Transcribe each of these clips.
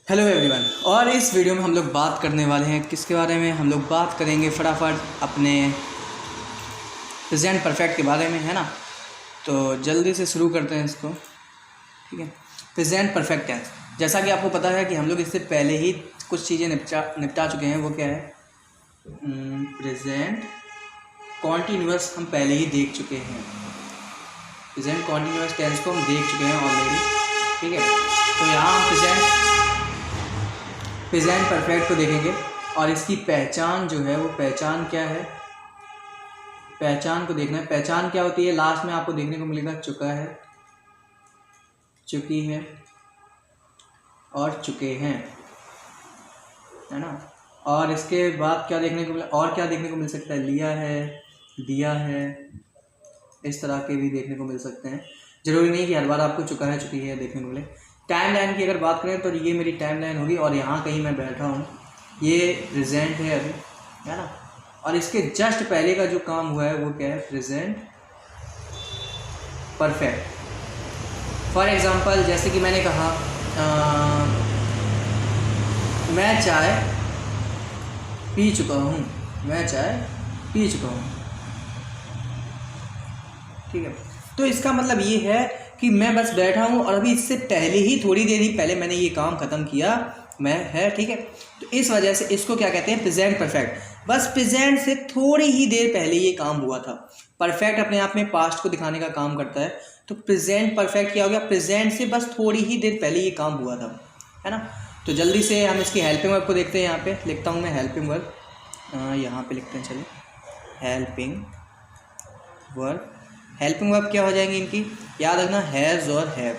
Hello everyone. और इस video में हम लोग बात करने वाले हैं किसके बारे में। हम लोग बात करेंगे फटाफट अपने प्रेजेंट परफेक्ट के बारे में, है ना। तो जल्दी से शुरू करते हैं इसको, ठीक है। प्रेजेंट परफेक्ट टेंस, जैसा कि आपको पता है कि हम लोग इससे पहले ही कुछ चीज़ें निपटा चुके हैं। वो क्या है? प्रेजेंट कॉन्टीन्यूअस हम पहले ही देख चुके हैं। प्रेजेंट कॉन्टीन्यूअस टेंस को हम देख चुके हैं ऑलरेडी, ठीक है। तो यहाँ हम प्रेजेंट परफेक्ट को देखेंगे और इसकी पहचान जो है वो पहचान क्या है, पहचान को देखना है। पहचान क्या होती है? लास्ट में आपको देखने को मिलेगा चुका है, चुकी है और चुके हैं, है ना। और इसके बाद क्या देखने को मिला, और क्या देखने को मिल सकता है? लिया है, दिया है, इस तरह के भी देखने को मिल सकते हैं। ज़रूरी नहीं कि हर बार आपको चुका है, चुकी है देखने को मिले। टाइम लाइन की अगर बात करें तो ये मेरी टाइम लाइन होगी और यहाँ कहीं मैं बैठा हूँ, ये प्रेजेंट है अभी, है ना। और इसके जस्ट पहले का जो काम हुआ है वो क्या है? Present perfect. फॉर एग्ज़ाम्पल, जैसे कि मैंने कहा मैं चाय पी चुका हूँ, मैं चाय पी चुका हूँ, ठीक है। तो इसका मतलब ये है कि मैं बस बैठा हूँ और अभी इससे पहले ही, थोड़ी देर ही पहले मैंने ये काम ख़त्म किया, मैं, है, ठीक है। तो इस वजह से इसको क्या कहते हैं? Present perfect. बस प्रेजेंट से थोड़ी ही देर पहले ये काम हुआ था। परफेक्ट अपने आप में पास्ट को दिखाने का काम करता है, तो प्रेजेंट परफेक्ट क्या हो गया? प्रेजेंट से बस थोड़ी ही देर पहले ये काम हुआ था, है ना। तो जल्दी से हम इसकी हेल्पिंग वर्ब को देखते हैं। यहाँ पे लिखता हूँ मैं हेल्पिंग वर्ब, यहाँ पे लिखते हैं, चलिए। हेल्पिंग वर्ब, हेल्पिंग वर्ब क्या हो जाएंगी इनकी? याद रखना, हैज़ और हैव,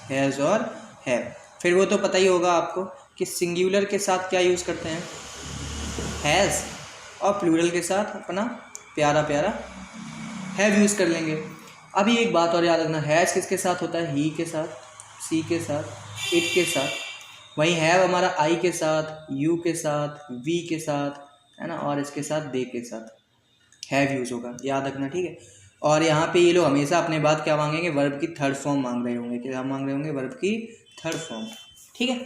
हैज़ और हैव। फिर वो तो पता ही होगा आपको कि सिंगुलर के साथ क्या यूज़ करते हैं? हैज़, और प्लूरल के साथ अपना प्यारा प्यारा हैव यूज़ कर लेंगे। अभी एक बात और याद रखना, हैज़ किसके साथ होता है? ही के साथ, सी के साथ, इट के साथ। वहीं हैव हमारा आई के साथ, यू के साथ, वी के साथ, है ना। और इसके साथ दे के साथ हैव यूज़ होगा, याद रखना, ठीक है। और यहाँ पे ये लोग हमेशा अपने बाद क्या मांगेंगे? वर्ब की थर्ड फॉर्म मांग रहे होंगे। क्या मांग रहे होंगे? वर्ब की थर्ड फॉर्म, ठीक है।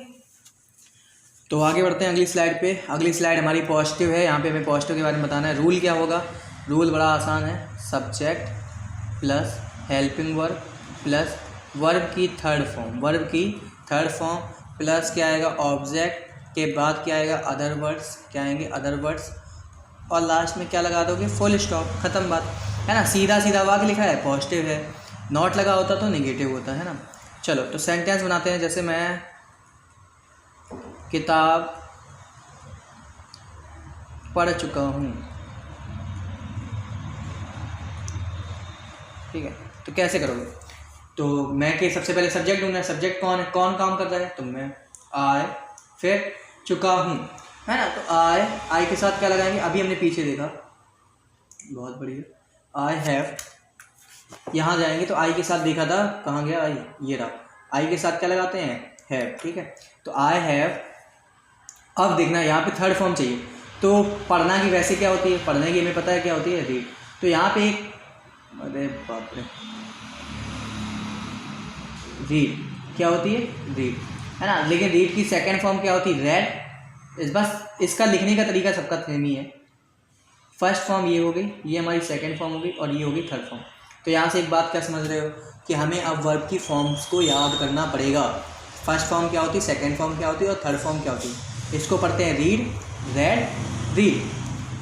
तो आगे बढ़ते हैं अगली स्लाइड पे। अगली स्लाइड हमारी पॉजिटिव है। यहाँ पे हमें पॉजिटिव के बारे में बताना है। रूल क्या होगा? रूल बड़ा आसान है, subject plus helping verb plus verb की थर्ड फॉर्म, वर्ब की थर्ड फॉर्म प्लस क्या आएगा? ऑब्जेक्ट के बाद क्या आएगा? अदर वर्ड्स, क्या आएंगे? Other words. और लास्ट में क्या लगा दोगे? फुल स्टॉप, ख़त्म बात, है ना। सीधा सीधा वाक्य लिखा है, पॉजिटिव है। नॉट लगा होता तो नेगेटिव होता है ना। चलो तो सेंटेंस बनाते हैं। जैसे मैं किताब पढ़ चुका हूँ, ठीक है। तो कैसे करोगे? तो मैं के सबसे पहले सब्जेक्ट ढूंढना है। सब्जेक्ट कौन है? कौन काम कर रहा है? तो मैं, आए, फिर चुका हूँ, है ना। तो आई के साथ क्या लगाएंगे? अभी हमने पीछे देखा, बहुत बढ़िया। आई हैव, यहाँ जाएंगे तो आई के साथ देखा था, कहाँ गया आई? ये रहा। आई के साथ क्या लगाते हैं? हैव, ठीक है। तो आई हैव। अब देखना यहाँ पे थर्ड फॉर्म चाहिए। तो पढ़ना की वैसे क्या होती है? पढ़ने की हमें पता है क्या होती है? रीड। तो यहाँ पे एक, अरे बाप रे, रीड क्या होती है? रीड, है ना। लेकिन रीड की सेकंड फॉर्म क्या होती है? रेड। बस इसका लिखने का तरीका सबका सेम ही है। फर्स्ट फॉर्म ये हो गई, ये हमारी सेकंड फॉर्म हो गई और ये हो गई थर्ड फॉर्म। तो यहाँ से एक बात क्या समझ रहे हो कि हमें अब वर्ब की फॉर्म्स को याद करना पड़ेगा। फर्स्ट फॉर्म क्या होती है, सेकंड फॉर्म क्या होती है और थर्ड फॉर्म क्या होती है। इसको पढ़ते हैं रीड, रेड, रीड।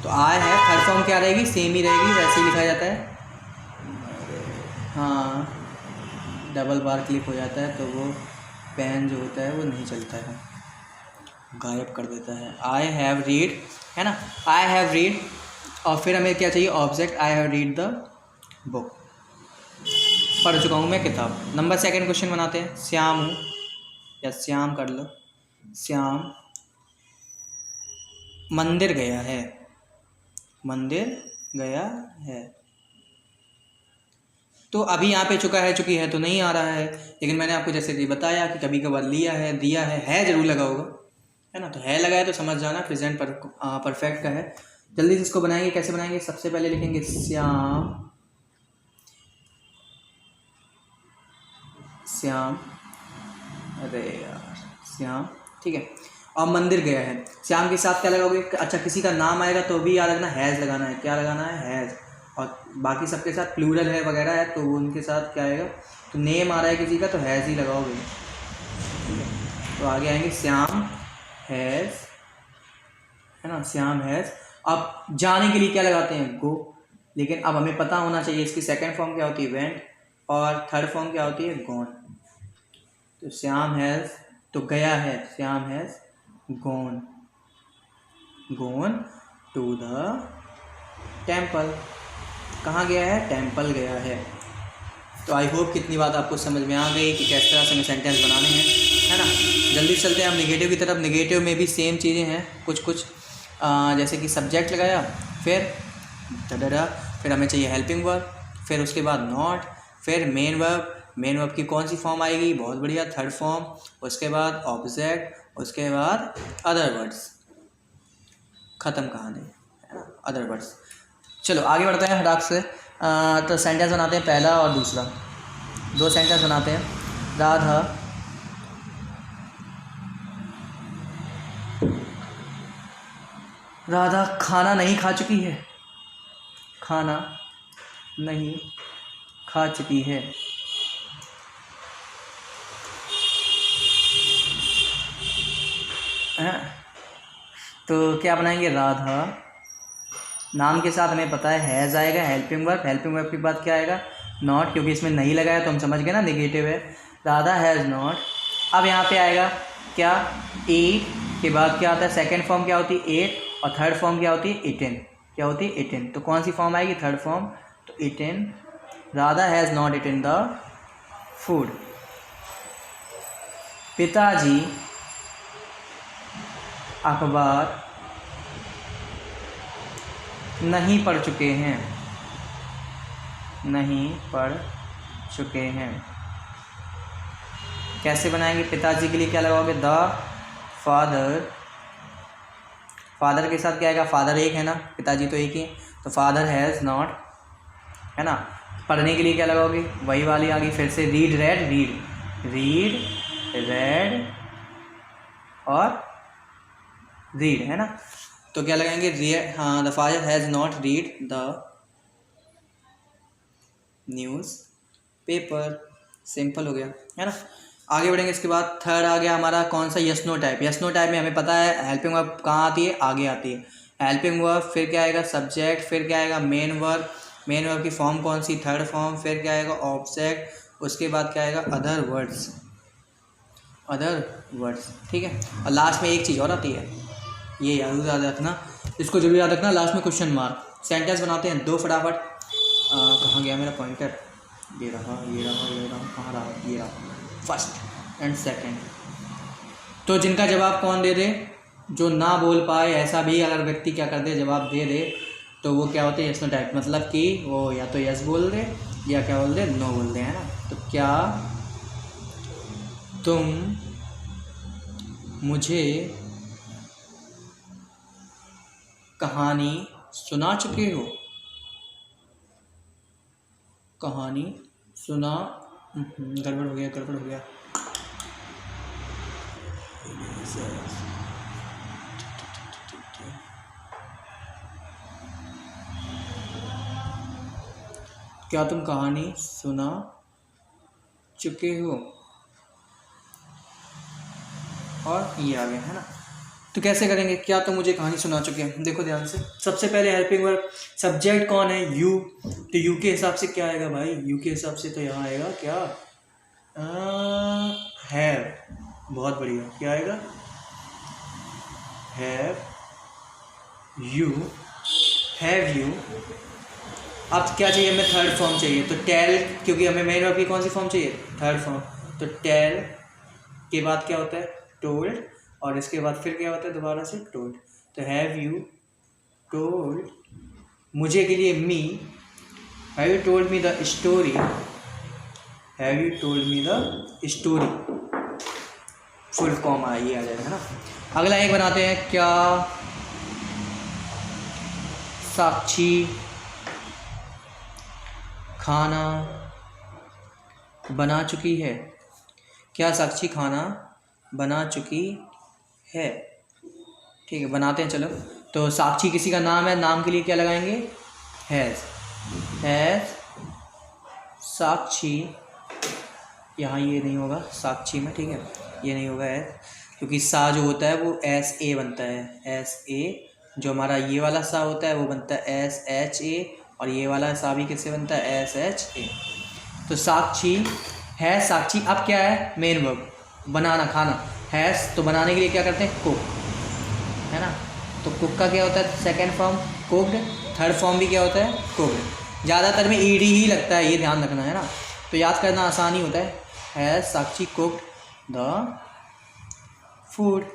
तो आए है, थर्ड फॉर्म क्या रहेगी? सेम ही रहेगी, वैसे ही लिखा जाता है। हाँ, डबल बार क्लिक हो जाता है तो वो पेन जो होता है वो नहीं चलता है, गायब कर देता है। आई हैव रीड, है ना। I have read. और फिर हमें क्या चाहिए? Object. I have read the book, पढ़ चुका हूँ मैं किताब। नंबर सेकंड क्वेश्चन बनाते हैं। श्याम हूँ, या श्याम कर लो। श्याम मंदिर गया है, मंदिर गया है। तो अभी यहाँ पे चुका है, चुकी है तो नहीं आ रहा है, लेकिन मैंने आपको जैसे कि बताया कि कभी कभार लिया है, दिया है जरूर लगा होगा, है ना। तो है लगा है तो समझ जाना प्रेजेंट परफेक्ट का है। जल्दी से इसको बनाएंगे। कैसे बनाएंगे? सबसे पहले लिखेंगे श्याम, श्याम, अरे यार, श्याम, ठीक है। और मंदिर गया है, श्याम के साथ क्या लगाओगे? अच्छा, किसी का नाम आएगा तो भी याद रखना हैज़ लगाना है। क्या लगाना है? हैज़। और बाकी सबके साथ प्लूरल है वगैरह है तो उनके साथ क्या आएगा? तो नेम आ रहा है किसी का तो हैज़ ही लगाओगे, ठीक है। तो आगे आएंगे श्याम हैज़, है ना, श्याम हैज़। अब जाने के लिए क्या लगाते हैं? गो। लेकिन अब हमें पता होना चाहिए इसकी सेकंड फॉर्म क्या होती है? वेंट। और थर्ड फॉर्म क्या होती है? गॉन। तो श्याम हैज़ तो गया है, Shyam has gone, gone to the temple. कहाँ गया है? टेम्पल गया है। तो आई होप कितनी बात आपको समझ में आ गई कि किस तरह से हमें सेंटेंस बनाने हैं, है ना। जल्दी चलते हैं हम नेगेटिव की तरफ। नेगेटिव में भी सेम चीज़ें हैं कुछ कुछ, जैसे कि सब्जेक्ट लगाया, फिर डडा, फिर हमें चाहिए हेल्पिंग वर्ब, फिर उसके बाद नॉट, फिर मेन वर्ब। मेन वर्ब की कौन सी फॉर्म आएगी? बहुत बढ़िया, थर्ड फॉर्म। उसके बाद ऑब्जेक्ट, उसके बाद अदर वर्ड्स। ख़त्म कहानी, है ना, अदर वर्ड्स। चलो आगे बढ़ते हैं हटाक से। तो सेंटेंस बनाते हैं, पहला और दूसरा, दो सेंटेंस बनाते हैं। राधा राधा खाना नहीं खा चुकी है, खाना नहीं खा चुकी है। तो क्या बनाएंगे? राधा, नाम के साथ हमें पता है हैज़ आएगा, हेल्पिंग वर्ब, हेल्पिंग वर्ब के बाद क्या आएगा? नॉट, क्योंकि इसमें नहीं लगाया तो हम समझ गए ना नेगेटिव है। Radha has not. अब यहाँ पे आएगा क्या? ईट के बाद क्या आता है? सेकंड फॉर्म क्या होती है? एट। और थर्ड फॉर्म क्या होती है? इटन। क्या होती है? इटन। तो कौन सी फॉर्म आएगी? थर्ड फॉर्म, तो eaten. Radha has not eaten the food. पिताजी अखबार नहीं पढ़ चुके हैं, नहीं पढ़ चुके हैं। कैसे बनाएंगे? पिताजी के लिए क्या लगाओगे? The father. फादर के साथ क्या आएगा? फादर एक है ना, पिताजी तो एक ही है, तो फादर हैज़ नॉट, है ना। पढ़ने के लिए क्या लगाओगे? वही वाली आ गई फिर से, read red, read, read red और रीड, है ना। तो क्या लगाएंगे? हाँ, the father has not read the news paper. Simple हो गया, है ना। आगे बढ़ेंगे। इसके बाद थर्ड आ गया हमारा कौन सा? Yes no type. Yes no type में हमें पता है हेल्पिंग वर्ब कहाँ आती है? आगे आती है। हेल्पिंग वर्ब, फिर क्या आएगा? सब्जेक्ट, फिर क्या आएगा? Main verb. मेन वर्ब की फॉर्म कौन सी? Third form. फिर क्या आएगा? ऑब्जेक्ट। उसके बाद क्या आएगा? अदर वर्ड्स, अदर वर्ड्स, ठीक है। और लास्ट में एक चीज़ और आती है, ये याद रखना, इसको जरूर याद रखना, लास्ट में क्वेश्चन मार्क। सेंटेंस बनाते हैं दो फटाफट। कहाँ गया मेरा पॉइंटर? ये रहा, ये रहा, ये रहा, कहाँ रहा? ये रहा, फर्स्ट एंड सेकंड। तो जिनका जवाब कौन दे दे? जो ना बोल पाए, ऐसा भी अगर व्यक्ति क्या कर दे, जवाब दे दे, तो वो क्या होते हैं? Yes no type. मतलब कि वो या तो यस बोल दे या क्या बोल दे? नो बोल दे, है ना। तो क्या तुम मुझे कहानी सुना चुके हो? कहानी सुना, गड़बड़ हो गया, गड़बड़ हो गया। क्या तुम कहानी सुना चुके हो? और ये आ गया, है ना। तो कैसे करेंगे? क्या तुम मुझे कहानी सुना चुके हैं? देखो ध्यान से, सबसे पहले हेल्पिंग वर्ब, सब्जेक्ट कौन है? यू। तो यू के हिसाब से क्या आएगा भाई? यू के हिसाब से तो यहाँ आएगा क्या? हैव। बहुत बढ़िया, क्या आएगा? Have you, have you. अब क्या चाहिए हमें? थर्ड फॉर्म चाहिए, तो टेल, क्योंकि हमें मेन वर्ब की कौन सी फॉर्म चाहिए? Third form. तो टेल के बाद क्या होता है? टोल्ड। और इसके बाद फिर क्या होता है? दोबारा से टोल्ड। तो हैव यू टोल्ड, मुझे के लिए me, have you told me the story, have you told me the story. Full form ये आ जाएगा, है ना। अगला एक बनाते हैं, क्या साक्षी खाना बना चुकी है? क्या साक्षी खाना बना चुकी है। ठीक है, बनाते हैं चलो। तो साक्षी किसी का नाम है, नाम के लिए क्या लगाएंगे? हैज़ साक्षी। यहाँ ये नहीं होगा साक्षी में, ठीक है, ये नहीं होगा है, क्योंकि सा जो होता है वो एस ए बनता है, एस ए। जो हमारा ये वाला सा होता है वो बनता है एस एच ए, और ये वाला सा भी किससे बनता है? S H A. तो साक्षी है, साक्षी अब क्या है? मेन वर्ब, बनाना, खाना। हैज़ तो बनाने के लिए क्या करते हैं? कुक, है ना। तो कुक का क्या होता है? Second form cooked, third form भी क्या होता है? कुक्ड। ज़्यादातर में ईडी ही लगता है, ये ध्यान रखना है ना, तो याद करना आसान ही होता है। Has Sakshi cooked the food,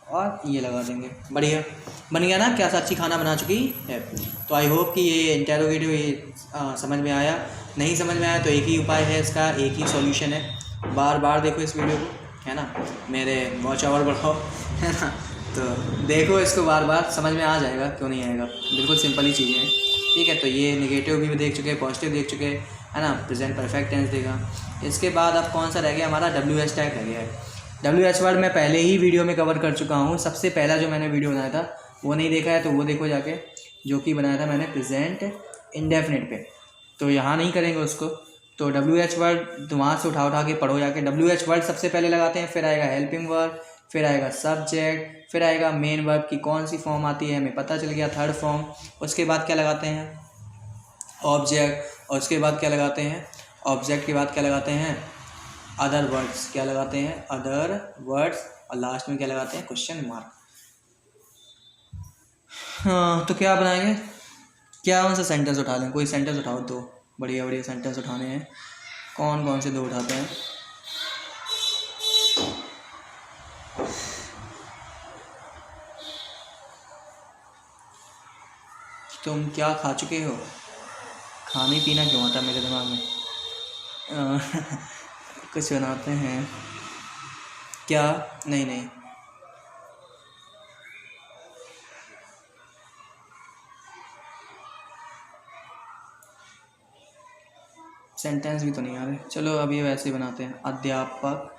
और ये लगा देंगे। बढ़िया, बन गया ना? क्या साक्षी खाना बना चुकी है। तो आई होप कि ये इंटेरोगेटिव ये समझ में आया। नहीं समझ में आया तो एक ही उपाय है इसका, एक ही सॉल्यूशन है, बार बार देखो इस वीडियो को, है ना, मेरे वॉच आवर बढ़ाओ, है ना। तो देखो इसको बार बार, समझ में आ जाएगा, क्यों नहीं आएगा। बिल्कुल सिंपल ही चीज़ें हैं, ठीक है। तो ये नेगेटिव भी देख चुके हैं, पॉजिटिव देख चुके हैं, है ना, प्रेजेंट परफेक्ट टेंस देखा। इसके बाद अब कौन सा रह गया हमारा? WH टैग रह गया है। WH वर्ड मैं पहले ही वीडियो में कवर कर चुका हूँ। सबसे पहला जो मैंने वीडियो बनाया था वो नहीं देखा है तो वो देखो जाके, जो कि बनाया था मैंने प्रेजेंट इंडेफिनिट पे, तो यहाँ नहीं करेंगे उसको। तो WH वर्ड वहाँ से उठा के पढ़ो जाके। WH वर्ड सबसे पहले लगाते हैं, फिर आएगा हेल्पिंग वर्ब, फिर आएगा सब्जेक्ट, फिर आएगा मेन वर्ब की कौन सी फॉर्म आती है हमें पता चल गया, थर्ड फॉर्म। उसके बाद क्या लगाते हैं? ऑब्जेक्ट। और उसके बाद क्या लगाते हैं? ऑब्जेक्ट के बाद क्या लगाते हैं? Other words. क्या लगाते हैं? Other words. और लास्ट में क्या लगाते हैं? Question mark. हाँ, तो क्या बनाएंगे? क्या कौन सा सेंटेंस उठा लें? कोई सेंटेंस उठाओ, दो बढ़िया बढ़िया सेंटेंस उठाने हैं। कौन कौन से दो उठाते हैं? तुम क्या खा चुके हो? खाने पीना क्यों आता मेरे दिमाग में? कुछ बनाते हैं क्या? नहीं नहीं, सेंटेंस भी तो नहीं आ रहे। चलो अब ये वैसे ही बनाते हैं। अध्यापक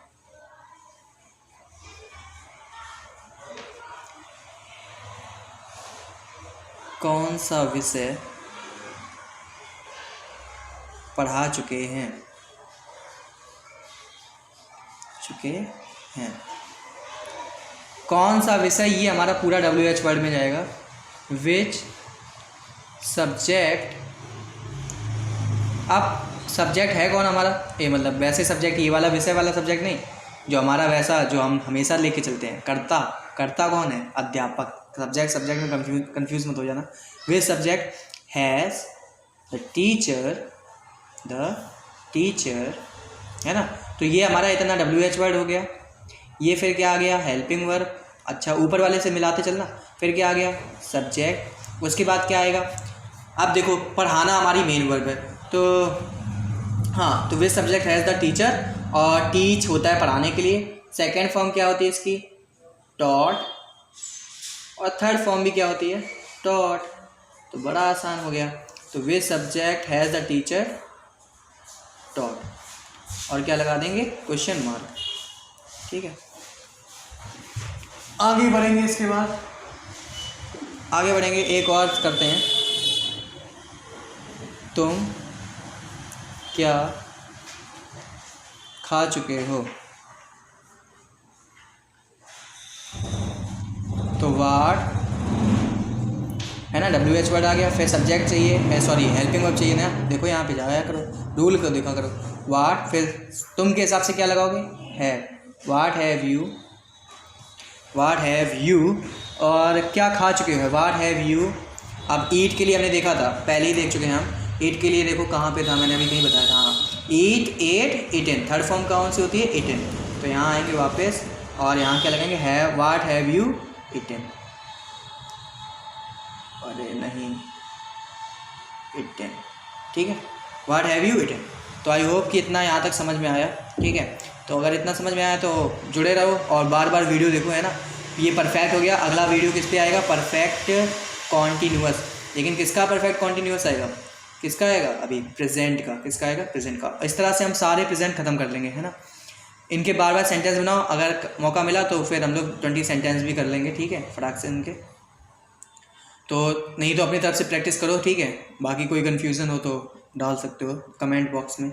कौन सा विषय पढ़ा चुके हैं? कौन सा विषय, ये हमारा पूरा WH वर्ड में जाएगा। विच सब्जेक्ट, अब सब्जेक्ट है कौन हमारा? ये मतलब वैसे सब्जेक्ट, ये वाला विषय वाला सब्जेक्ट नहीं, जो हमारा वैसा जो हम हमेशा लेके चलते हैं। कर्ता, कर्ता कौन है? अध्यापक। सब्जेक्ट में कंफ्यूज मत हो जाना। Which subject has the teacher, है ना। तो ये हमारा इतना WH वर्ड हो गया। ये फिर क्या आ गया? Helping verb. अच्छा, ऊपर वाले से मिलाते चलना। फिर क्या आ गया? सब्जेक्ट। उसके बाद क्या आएगा? अब देखो, पढ़ाना हमारी मेन वर्ब है, तो हाँ, तो which subject has the teacher, और टीच होता है पढ़ाने के लिए। सेकेंड फॉर्म क्या होती है इसकी? टॉट। और थर्ड फॉर्म भी क्या होती है? टॉट। तो बड़ा आसान हो गया। तो which subject has the teacher taught, और क्या लगा देंगे? Question mark. ठीक है, आगे बढ़ेंगे। इसके बाद आगे बढ़ेंगे, एक और करते हैं। तुम क्या खा चुके हो? तो वाट, है ना, WH वर्ड आ गया। फिर सब्जेक्ट चाहिए, सॉरी हेल्पिंग वर्ब चाहिए ना। देखो यहाँ पे जाया करो, रूल को देखा करो। वाट, फिर तुम के हिसाब से क्या लगाओगे? है। वाट हैव यू, और क्या खा चुके हो? वाट हैव यू। अब ईट के लिए हमने देखा था, पहले ही देख चुके हैं हम। ईट के लिए देखो कहाँ पे था, मैंने अभी कहीं बताया था। हाँ, ईट, एट, ईटन। थर्ड फॉर्म कौन सी होती है? ईटन। तो यहाँ आएंगे वापस, और यहाँ क्या लगेंगे? है। What have you eaten. अरे नहीं, ईटन। ठीक है, वाट हैव यू ईटन। तो आई होप कि इतना यहाँ तक समझ में आया। ठीक है, तो अगर इतना समझ में आया तो जुड़े रहो और बार बार वीडियो देखो, है ना। ये परफेक्ट हो गया। अगला वीडियो किस पे आएगा? Perfect continuous. लेकिन किसका परफेक्ट कॉन्टीन्यूअस आएगा? किसका आएगा? अभी प्रेजेंट का। किसका आएगा? प्रेजेंट का। इस तरह से हम सारे प्रेजेंट खत्म कर लेंगे, है ना। इनके बार बार सेंटेंस बनाओ, अगर मौका मिला तो फिर हम लोग 20 सेंटेंस भी कर लेंगे, ठीक है, फटाक से इनके। तो नहीं तो अपनी तरफ से प्रैक्टिस करो, ठीक है। बाकी कोई कन्फ्यूज़न हो तो डाल सकते हो कमेंट बॉक्स में।